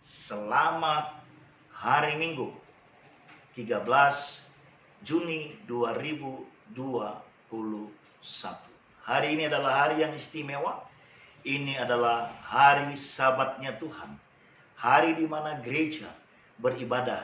Selamat hari Minggu 13 Juni 2021. Hari ini adalah hari yang istimewa. Ini adalah hari Sabatnya Tuhan. Hari di mana gereja beribadah,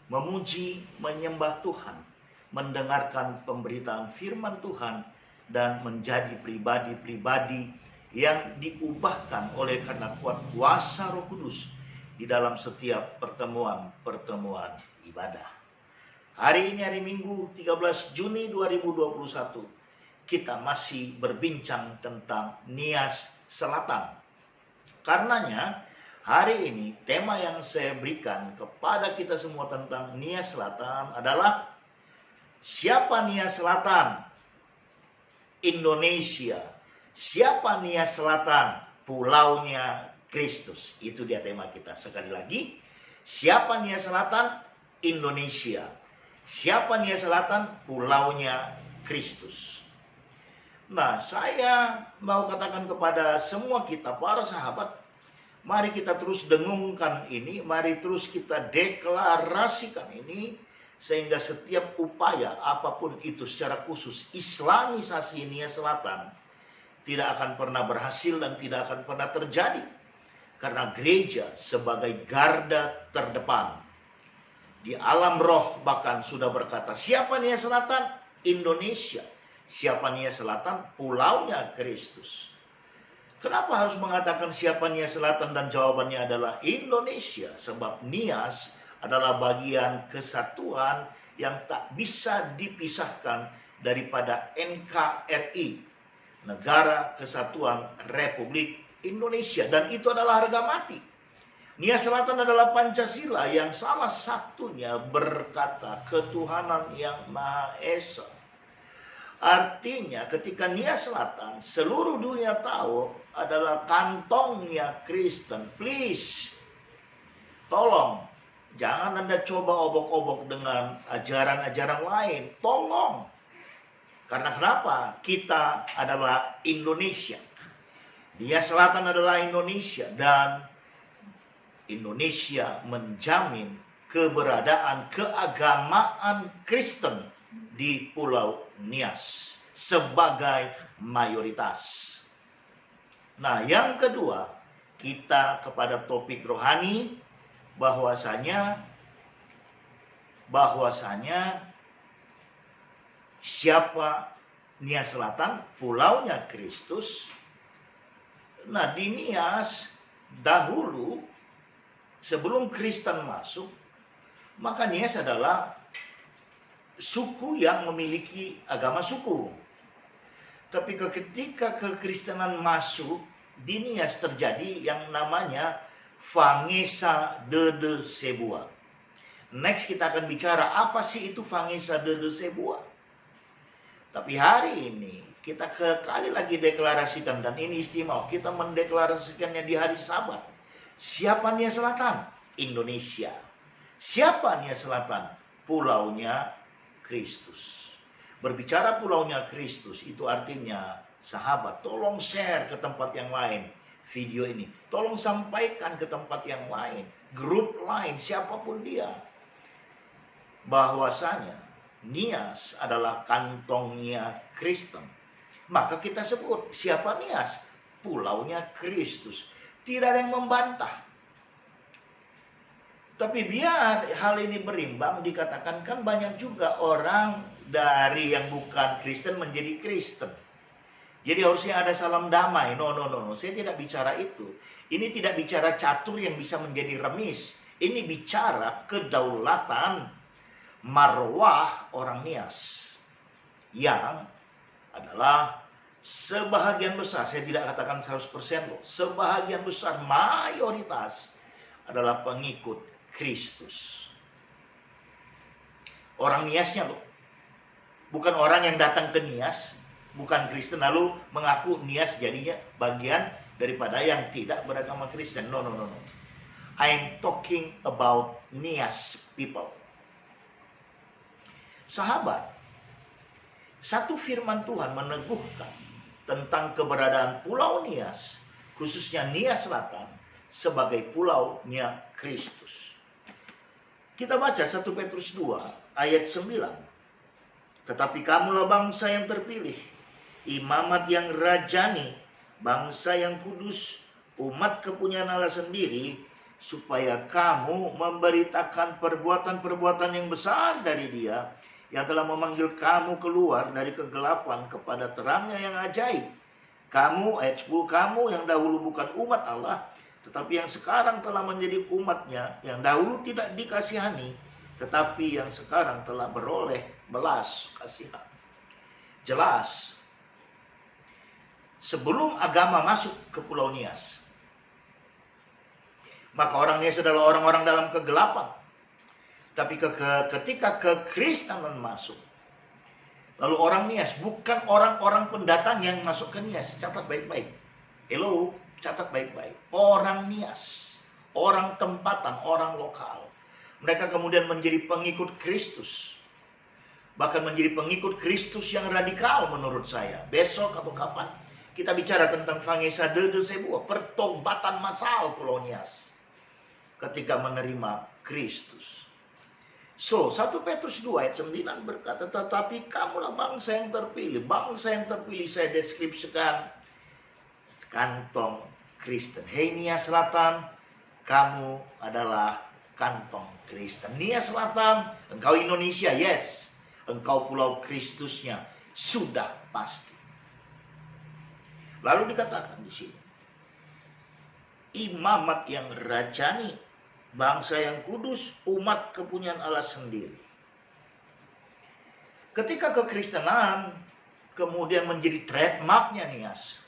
memuji, menyembah Tuhan, mendengarkan pemberitaan firman Tuhan, dan menjadi pribadi-pribadi yang diubahkan oleh karena kuat kuasa Roh Kudus di dalam setiap pertemuan ibadah. Hari ini hari Minggu 13 Juni 2021, kita masih berbincang tentang Nias Selatan. Karenanya hari ini tema yang saya berikan kepada kita semua tentang Nias Selatan adalah siapa Nias Selatan? Indonesia. Siapa Nias Selatan? Pulaunya Kristus. Itu dia tema kita. Sekali lagi, siapa Nias Selatan? Indonesia. Siapa Nias Selatan? Pulaunya Kristus. Nah, saya mau katakan kepada semua kita, para sahabat, mari kita terus dengungkan ini, mari terus kita deklarasikan ini, sehingga setiap upaya apapun itu secara khusus Islamisasi Nias Selatan tidak akan pernah berhasil dan tidak akan pernah terjadi. Karena gereja sebagai garda terdepan di alam roh bahkan sudah berkata, siapa Nias Selatan? Indonesia. Siapa Nias Selatan? Pulaunya Kristus. Kenapa harus mengatakan siapa Nias Selatan? Dan jawabannya adalah Indonesia. Sebab Nias adalah bagian kesatuan yang tak bisa dipisahkan daripada NKRI, Negara Kesatuan Republik Indonesia. Dan itu adalah harga mati. Nias Selatan adalah Pancasila yang salah satunya berkata ketuhanan yang Maha Esa. Artinya ketika Nias Selatan seluruh dunia tahu adalah kantongnya Kristen. Please, tolong, jangan Anda coba obok-obok dengan ajaran-ajaran lain. Tolong. Karena kenapa? Kita adalah Indonesia. Nias Selatan adalah Indonesia. Dan Indonesia menjamin keberadaan keagamaan Kristen di Pulau Nias sebagai mayoritas. Nah, yang kedua, kita kepada topik rohani, bahwasanya siapa Nias Selatan? Pulaunya Kristus. Nah, di Nias dahulu sebelum Kristen masuk, maka Nias adalah suku yang memiliki agama suku. Tapi ketika kekristenan masuk, di Nias terjadi yang namanya Fangesa Dede Sebua. Next kita akan bicara apa sih itu Fangesa Dede Sebua. Tapi hari ini kita kali lagi deklarasikan, dan ini istimewa, kita mendeklarasikannya di hari Sabat. Siapa Nias Selatan? Indonesia. Siapa Nias Selatan? Pulaunya Kristus. Berbicara pulaunya Kristus itu artinya, sahabat, tolong share ke tempat yang lain video ini. Tolong sampaikan ke tempat yang lain, grup lain, siapapun dia, bahwasanya Nias adalah kantongnya Kristen. Maka kita sebut siapa Nias? Pulaunya Kristus. Tidak ada yang membantah. Tapi biar hal ini berimbang, dikatakan kan banyak juga orang dari yang bukan Kristen menjadi Kristen. Jadi harusnya ada salam damai. No. Saya tidak bicara itu. Ini tidak bicara catur yang bisa menjadi remis. Ini bicara kedaulatan marwah orang Nias. Yang adalah sebahagian besar, saya tidak katakan 100% loh, sebahagian besar, mayoritas adalah pengikut Kristus. Orang Niasnya loh. Bukan orang yang datang ke Nias, bukan Kristen lalu mengaku Nias jadinya bagian daripada yang tidak beragama Kristen. No. I'm talking about Nias people. Sahabat, satu firman Tuhan meneguhkan tentang keberadaan Pulau Nias, khususnya Nias Selatan, sebagai pulaunya Kristus. Kita baca 1 Petrus 2 ayat 9. Tetapi kamulah bangsa yang terpilih, imamat yang rajani, bangsa yang kudus, umat kepunyaan Allah sendiri, supaya kamu memberitakan perbuatan-perbuatan yang besar dari Dia yang telah memanggil kamu keluar dari kegelapan kepada terangnya yang ajaib. Kamu, ayat 10, kamu yang dahulu bukan umat Allah, tetapi yang sekarang telah menjadi umatnya, yang dahulu tidak dikasihani, tetapi yang sekarang telah beroleh belas kasihan. Jelas, sebelum agama masuk ke Pulau Nias, maka orang Nias adalah orang-orang dalam kegelapan. Tapi ketika kekristenan masuk, lalu orang Nias bukan orang-orang pendatang yang masuk ke Nias. Catat baik-baik. Hello, catat baik-baik. Orang Nias, orang tempatan, orang lokal. Mereka kemudian menjadi pengikut Kristus. Bahkan menjadi pengikut Kristus yang radikal menurut saya. Besok atau kapan kita bicara tentang Vangesa de Sebuah, pertobatan massal Pulau Nias ketika menerima Kristus. So, 1 Petrus 2 ayat 9 berkata, tetapi kamulah bangsa yang terpilih. Bangsa yang terpilih saya deskripsikan kantong Kristen. Hei Nias Selatan, kamu adalah kantong Kristen. Nias Selatan, engkau Indonesia, yes. Engkau pulau Kristusnya, sudah pasti. Lalu dikatakan di sini, imamat yang rajani, bangsa yang kudus, umat kepunyaan Allah sendiri. Ketika kekristenan kemudian menjadi trademarknya Nias,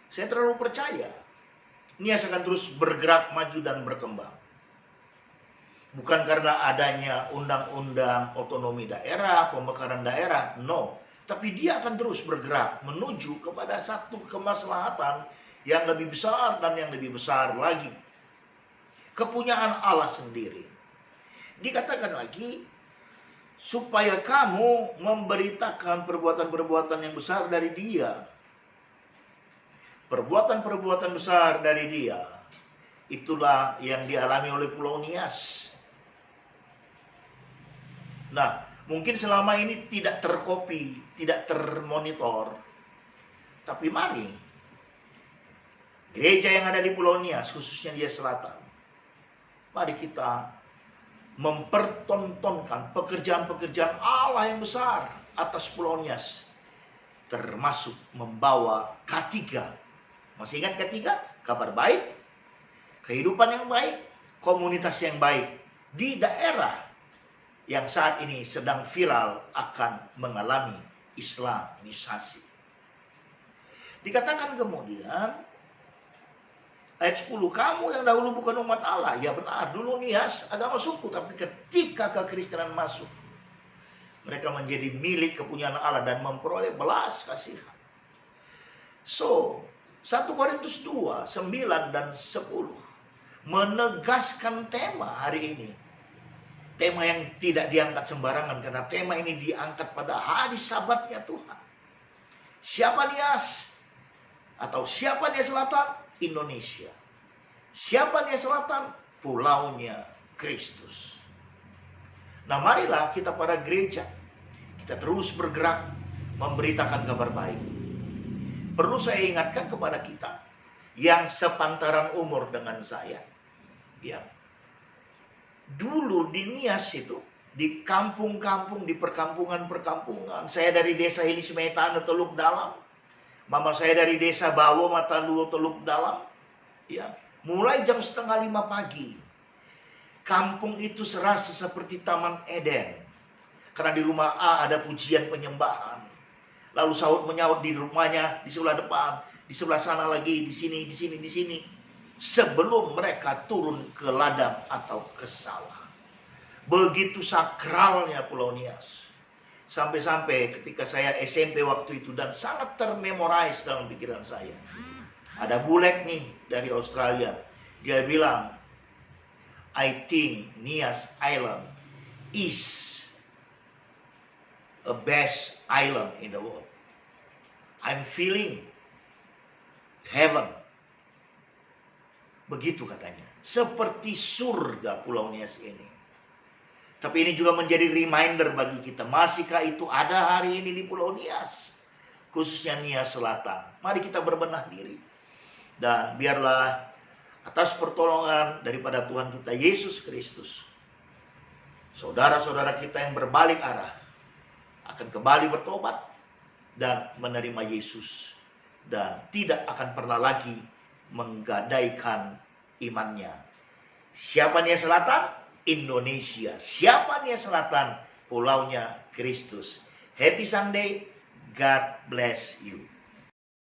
saya terlalu percaya Nias akan terus bergerak maju dan berkembang. Bukan karena adanya undang-undang otonomi daerah, pemekaran daerah, no. Tapi dia akan terus bergerak menuju kepada satu kemaslahatan yang lebih besar dan yang lebih besar lagi. Kepunyaan Allah sendiri. Dikatakan lagi, supaya kamu memberitakan perbuatan-perbuatan yang besar dari Dia. Perbuatan-perbuatan besar dari Dia. Itulah yang dialami oleh Pulau Nias. Nah, mungkin selama ini tidak terkopi, tidak termonitor. Tapi mari, gereja yang ada di Pulau Nias, khususnya di Selatan, mari kita mempertontonkan pekerjaan-pekerjaan Allah yang besar atas Pulau Nias. Termasuk membawa K3. Masih ingat K3? Kabar baik, kehidupan yang baik, komunitas yang baik di daerah yang saat ini sedang viral akan mengalami Islamisasi. Dikatakan kemudian ayat 10, kamu yang dahulu bukan umat Allah. Ya benar, dulu Nias agama suku, tapi ketika kekristenan masuk, mereka menjadi milik kepunyaan Allah dan memperoleh belas kasihan. So, 1 Korintus 2, 9 dan 10 menegaskan tema hari ini. Tema yang tidak diangkat sembarangan, karena tema ini diangkat pada hari Sabatnya Tuhan. Siapa Nias? Atau siapa Nias Selatan? Indonesia. Siapa Nias Selatan? Pulaunya Kristus. Nah, marilah kita para gereja, kita terus bergerak memberitakan kabar baik. Perlu saya ingatkan kepada kita yang sepantaran umur dengan saya, ya. Dulu di Nias itu, di kampung-kampung, di perkampungan-perkampungan. Saya dari desa Hilismetana, Teluk Dalam. Mama saya dari desa Bawo, Mataluo, Teluk Dalam. Ya, mulai jam 4:30 pagi. Kampung itu serasa seperti Taman Eden. Karena di rumah A ada pujian penyembahan. Lalu sahut menyaut di rumahnya, di sebelah depan. Di sebelah sana lagi, di sini, di sini, di sini. Sebelum mereka turun ke ladang atau ke sawah. Begitu sakralnya Pulau Nias. Sampai-sampai ketika saya SMP waktu itu, dan sangat termemorize dalam pikiran saya. Ada bulek nih dari Australia. Dia bilang, I think Nias Island is a best island in the world. I'm feeling heaven. Begitu katanya. Seperti surga Pulau Nias ini. Tapi ini juga menjadi reminder bagi kita. Masihkah itu ada hari ini di Pulau Nias? Khususnya Nias Selatan. Mari kita berbenah diri. Dan biarlah atas pertolongan daripada Tuhan kita Yesus Kristus, saudara-saudara kita yang berbalik arah akan kembali bertobat dan menerima Yesus. Dan tidak akan pernah lagi menggadaikan imannya. Siapa Nias Selatan? Indonesia. Siapa Nias Selatan? Pulaunya Kristus. Happy Sunday. God bless you.